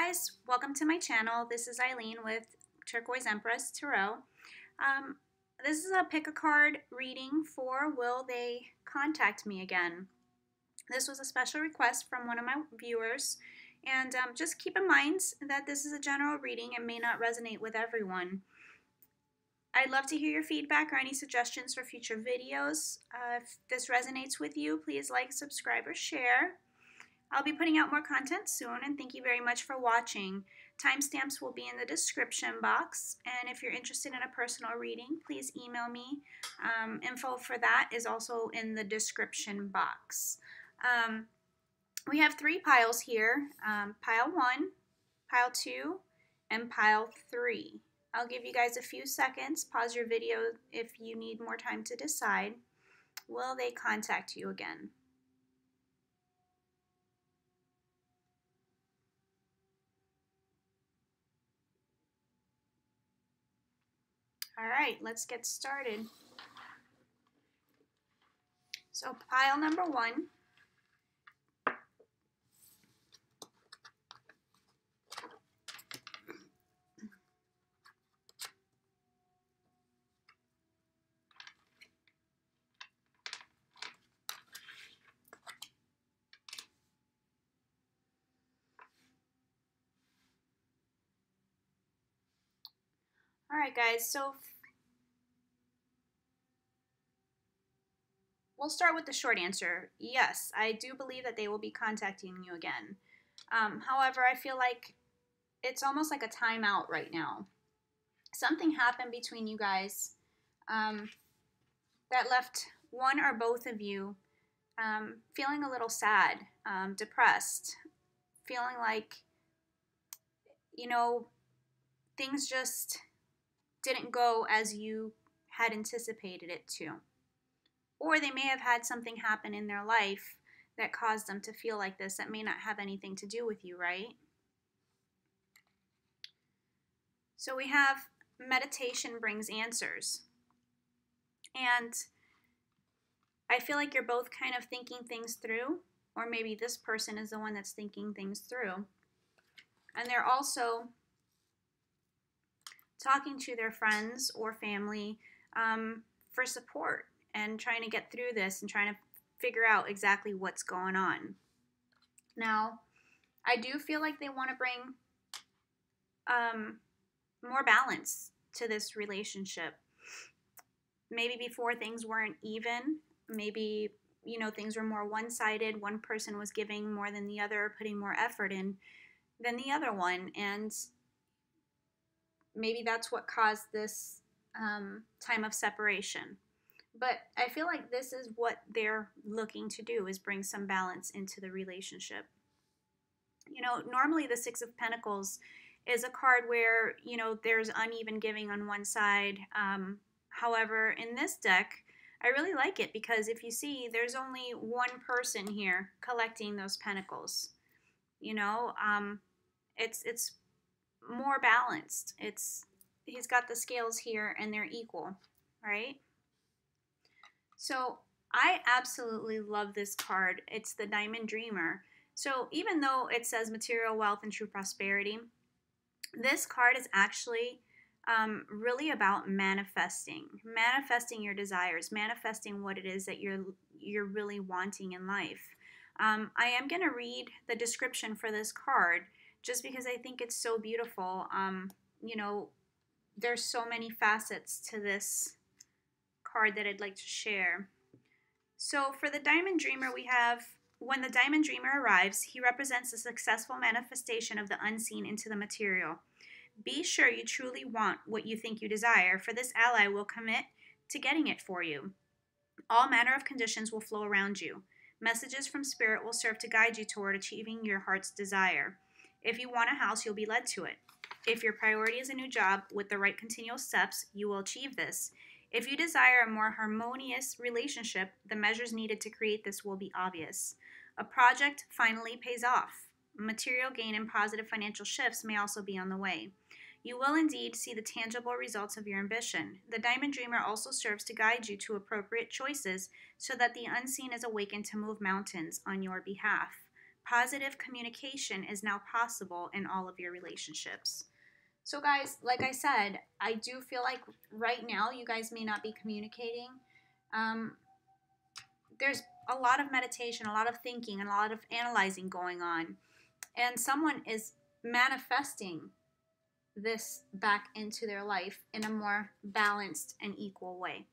guys, welcome to my channel. This is Eileen with Turquoise Empress Tarot. This is a pick a card reading for Will They Contact Me Again? This was a special request from one of my viewers, and just keep in mind that this is a general reading and may not resonate with everyone. I'd love to hear your feedback or any suggestions for future videos. If this resonates with you, please like, subscribe, or share. I'll be putting out more content soon, and thank you very much for watching. Timestamps will be in the description box, and if you're interested in a personal reading, please email me. Info for that is also in the description box. We have three piles here, pile 1, pile 2, and pile 3. I'll give you guys a few seconds. Pause your video if you need more time to decide. Will they contact you again? All right, let's get started. So pile number 1. All right, guys, so we'll start with the short answer. Yes, I do believe that they will be contacting you again. However, I feel like it's almost like a timeout right now. Something happened between you guys that left one or both of you feeling a little sad, depressed, feeling like, you know, things just didn't go as you had anticipated it to. Or they may have had something happen in their life that caused them to feel like this that may not have anything to do with you, right? So we have meditation brings answers. And I feel like you're both kind of thinking things through, or maybe this person is the one that's thinking things through. And they're also talking to their friends or family for support and trying to get through this and trying to figure out exactly what's going on. Now, I do feel like they want to bring more balance to this relationship. Maybe before things weren't even, maybe, you know, things were more one-sided. One person was giving more than the other, putting more effort in than the other one, and maybe that's what caused this time of separation. But I feel like this is what they're looking to do, is bring some balance into the relationship. You know, normally the Six of Pentacles is a card where, you know, there's uneven giving on one side. However, in this deck, I really like it because if you see, there's only one person here collecting those pentacles. You know, it's more balanced. He's got the scales here and they're equal, right? So I absolutely love this card. It's the Diamond Dreamer. So even though it says material wealth and true prosperity, this card is actually really about manifesting your desires, manifesting what it is that you're really wanting in life. I am going to read the description for this card just because I think it's so beautiful. You know, there's so many facets to this card that I'd like to share. So for the Diamond Dreamer, we have, when the Diamond Dreamer arrives, he represents the successful manifestation of the unseen into the material. Be sure you truly want what you think you desire, for this ally will commit to getting it for you. All manner of conditions will flow around you. Messages from Spirit will serve to guide you toward achieving your heart's desire. If you want a house, you'll be led to it. If your priority is a new job, with the right continual steps, you will achieve this. If you desire a more harmonious relationship, the measures needed to create this will be obvious. A project finally pays off. Material gain and positive financial shifts may also be on the way. You will indeed see the tangible results of your ambition. The Diamond Dreamer also serves to guide you to appropriate choices so that the unseen is awakened to move mountains on your behalf. Positive communication is now possible in all of your relationships. So, guys, like I said, I do feel like right now you guys may not be communicating. There's a lot of meditation, a lot of thinking, and a lot of analyzing going on. And someone is manifesting this back into their life in a more balanced and equal way.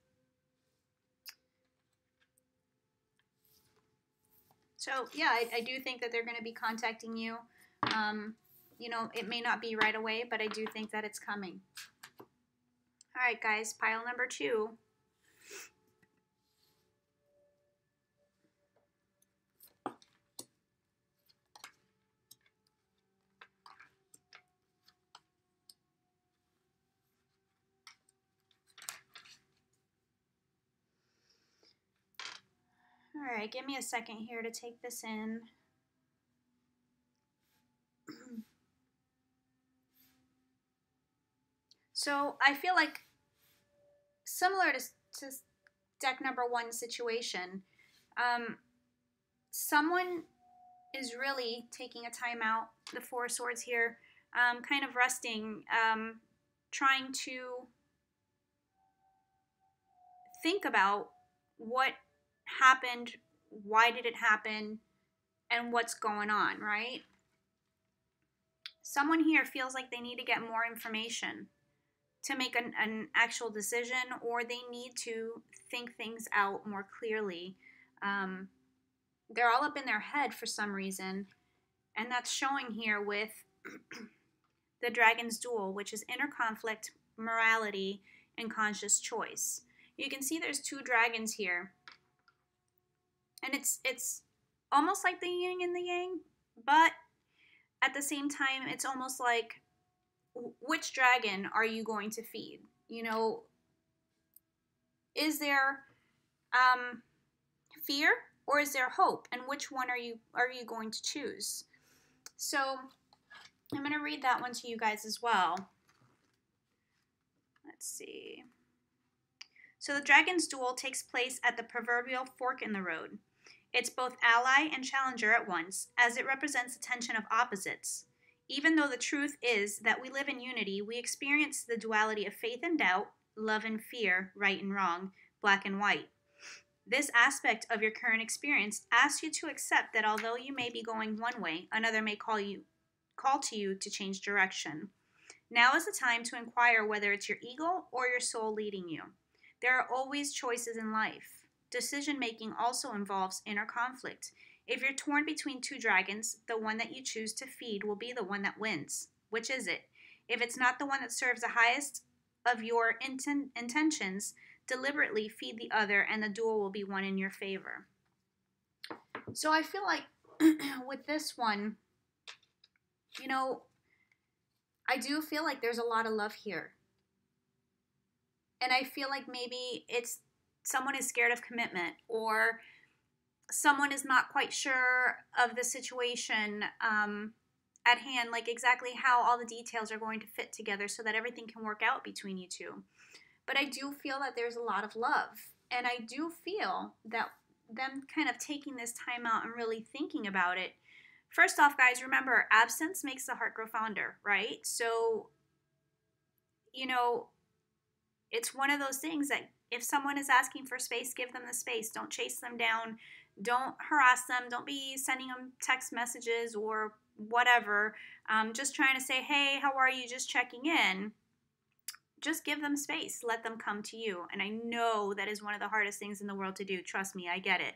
So, yeah, I do think that they're going to be contacting you. It may not be right away, but I do think that it's coming. All right, guys, pile number 2. All right, give me a second here to take this in. So I feel like similar to deck number 1 situation, someone is really taking a time out, the 4 of Swords here, kind of resting, trying to think about what happened, why did it happen, and what's going on, right? Someone here feels like they need to get more information to make an actual decision, or they need to think things out more clearly. They're all up in their head for some reason, and that's showing here with the Dragon's Duel, which is inner conflict, morality, and conscious choice. You can see there's 2 dragons here, and it's almost like the yin and the yang, but at the same time, it's almost like, which dragon are you going to feed? Is there fear or is there hope? And which one are you going to choose? So I'm going to read that one to you guys as well. Let's see. So the Dragon's Duel takes place at the proverbial fork in the road. It's both ally and challenger at once, as it represents the tension of opposites. Even though the truth is that we live in unity, we experience the duality of faith and doubt, love and fear, right and wrong, black and white. This aspect of your current experience asks you to accept that although you may be going one way, another may call to you to change direction. Now is the time to inquire whether it's your ego or your soul leading you. There are always choices in life. Decision-making also involves inner conflict. If you're torn between 2 dragons, the one that you choose to feed will be the one that wins. Which is it? If it's not the one that serves the highest of your intentions, deliberately feed the other and the duel will be won in your favor. So I feel like with this one, I do feel like there's a lot of love here. And I feel like maybe someone is scared of commitment, or someone is not quite sure of the situation at hand, like exactly how all the details are going to fit together so that everything can work out between you 2. But I do feel that there's a lot of love. And I do feel that them kind of taking this time out and really thinking about it. First off, guys, remember, absence makes the heart grow fonder, right? So, it's one of those things that if someone is asking for space, give them the space. Don't chase them down. Don't harass them. Don't be sending them text messages or whatever. Just trying to say, hey, how are you? Just checking in. Just give them space. Let them come to you. And I know that is one of the hardest things in the world to do. Trust me, I get it.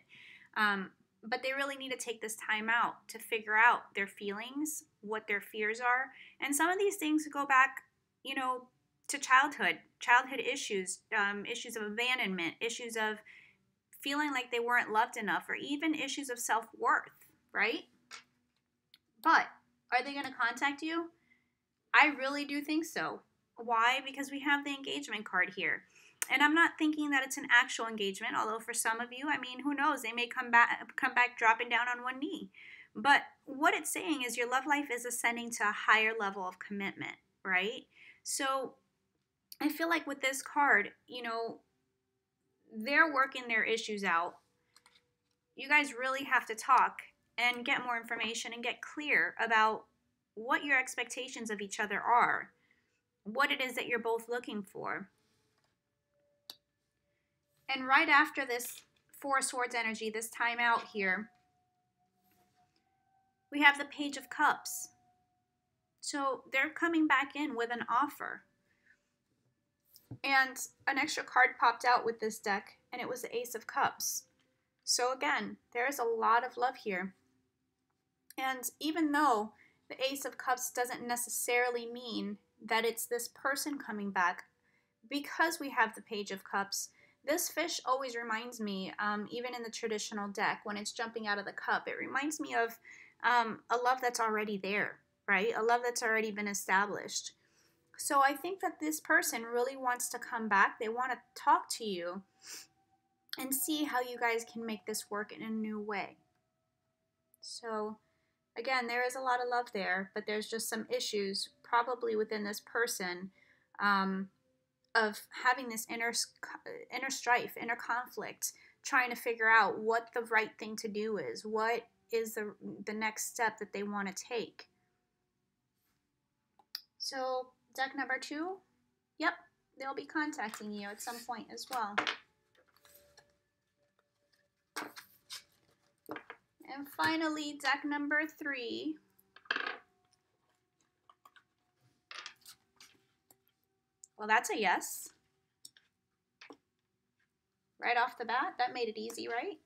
But they really need to take this time out to figure out their feelings, what their fears are. And some of these things go back, to childhood issues, issues of abandonment, issues of feeling like they weren't loved enough, or even issues of self-worth, right? But are they going to contact you? I really do think so. Why? Because we have the engagement card here. And I'm not thinking that it's an actual engagement, although for some of you, who knows, they may come back dropping down on one knee. But what it's saying is your love life is ascending to a higher level of commitment, right? So I feel like with this card, they're working their issues out. You guys really have to talk and get more information and get clear about what your expectations of each other are, what it is that you're both looking for. And right after this Four of Swords energy, this time out here, we have the Page of Cups. So they're coming back in with an offer. And an extra card popped out with this deck, and it was the Ace of Cups. So again, there is a lot of love here. And even though the Ace of Cups doesn't necessarily mean that it's this person coming back, because we have the Page of Cups, this fish always reminds me, even in the traditional deck, when it's jumping out of the cup, it reminds me of a love that's already there, right? A love that's already been established. So I think that this person really wants to come back. They want to talk to you and see how you guys can make this work in a new way. So again, there is a lot of love there, but there's just some issues probably within this person of having this inner strife, inner conflict, trying to figure out what the right thing to do is, what is the next step that they want to take. So deck number 2, yep, they'll be contacting you at some point as well. And finally, deck number 3. Well, that's a yes. Right off the bat, that made it easy, right?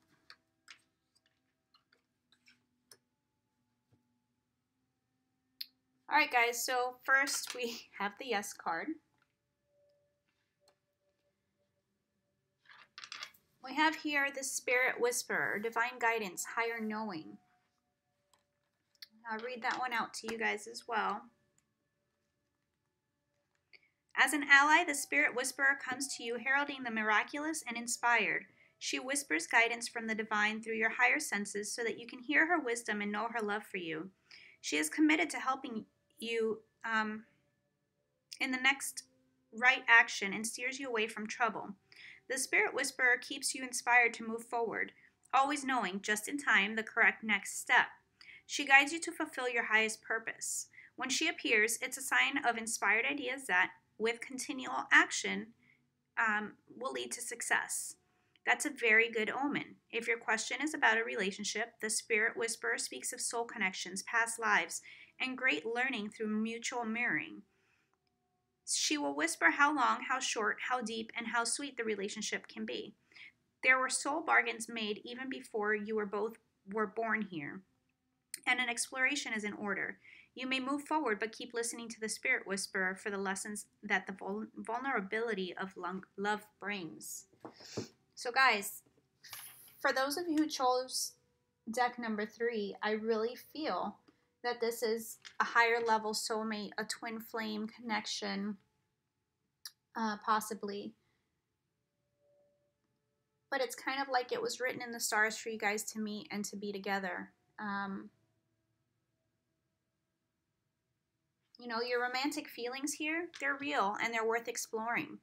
All right, guys, so first we have the yes card. We have here the Spirit Whisperer, Divine Guidance, Higher Knowing. I'll read that one out to you guys as well. As an ally, the Spirit Whisperer comes to you heralding the miraculous and inspired. She whispers guidance from the divine through your higher senses so that you can hear her wisdom and know her love for you. She is committed to helping you in the next right action and steers you away from trouble. The Spirit Whisperer keeps you inspired to move forward, always knowing, just in time, the correct next step. She guides you to fulfill your highest purpose. When she appears, it's a sign of inspired ideas that, with continual action, will lead to success. That's a very good omen. If your question is about a relationship, the Spirit Whisperer speaks of soul connections, past lives, and great learning through mutual mirroring. She will whisper how long, how short, how deep, and how sweet the relationship can be. There were soul bargains made even before you were born here, and an exploration is in order. You may move forward, but keep listening to the Spirit Whisperer for the lessons that the vulnerability of love brings. So guys, for those of you who chose deck number 3, I really feel that this is a higher level soulmate, a twin flame connection, possibly. But it's kind of like it was written in the stars for you guys to meet and to be together. You know, your romantic feelings here, they're real and they're worth exploring.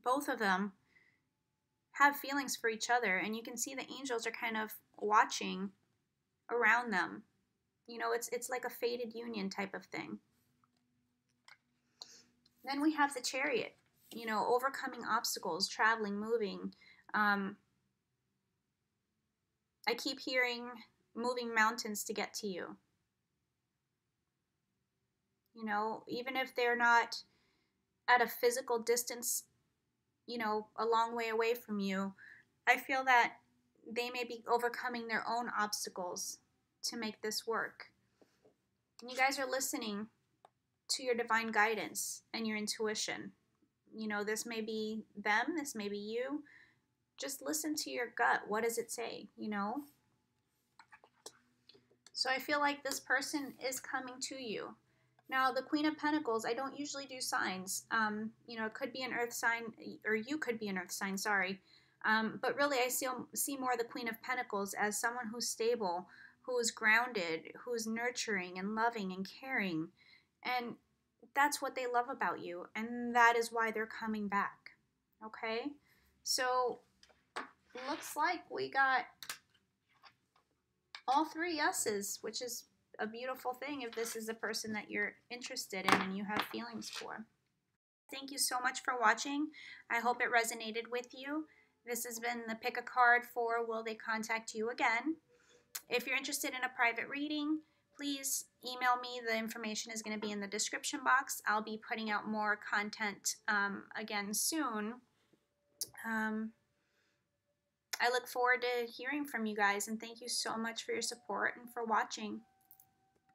Both of them have feelings for each other, and you can see the angels are kind of watching around them. You know, it's like a fated union type of thing. Then we have the Chariot, you know, overcoming obstacles, traveling, moving. I keep hearing moving mountains to get to you. You know, even if they're not at a physical distance, you know, a long way away from you, I feel that they may be overcoming their own obstacles to make this work. And you guys are listening to your divine guidance and your intuition. You know, this may be them, this may be you. Just listen to your gut. What does it say, you know? So I feel like this person is coming to you. Now, the Queen of Pentacles, I don't usually do signs. You know, it could be an earth sign, or you could be an earth sign, sorry. But really, I see more the Queen of Pentacles as someone who's stable, who is grounded, who is nurturing and loving and caring. And that's what they love about you. And that is why they're coming back. Okay? So, looks like we got All three yeses, which is a beautiful thing if this is a person that you're interested in and you have feelings for. Thank you so much for watching. I hope it resonated with you. This has been the pick a card for Will They Contact You Again? If you're interested in a private reading, please email me. The information is going to be in the description box. I'll be putting out more content again soon. I look forward to hearing from you guys, and thank you so much for your support and for watching.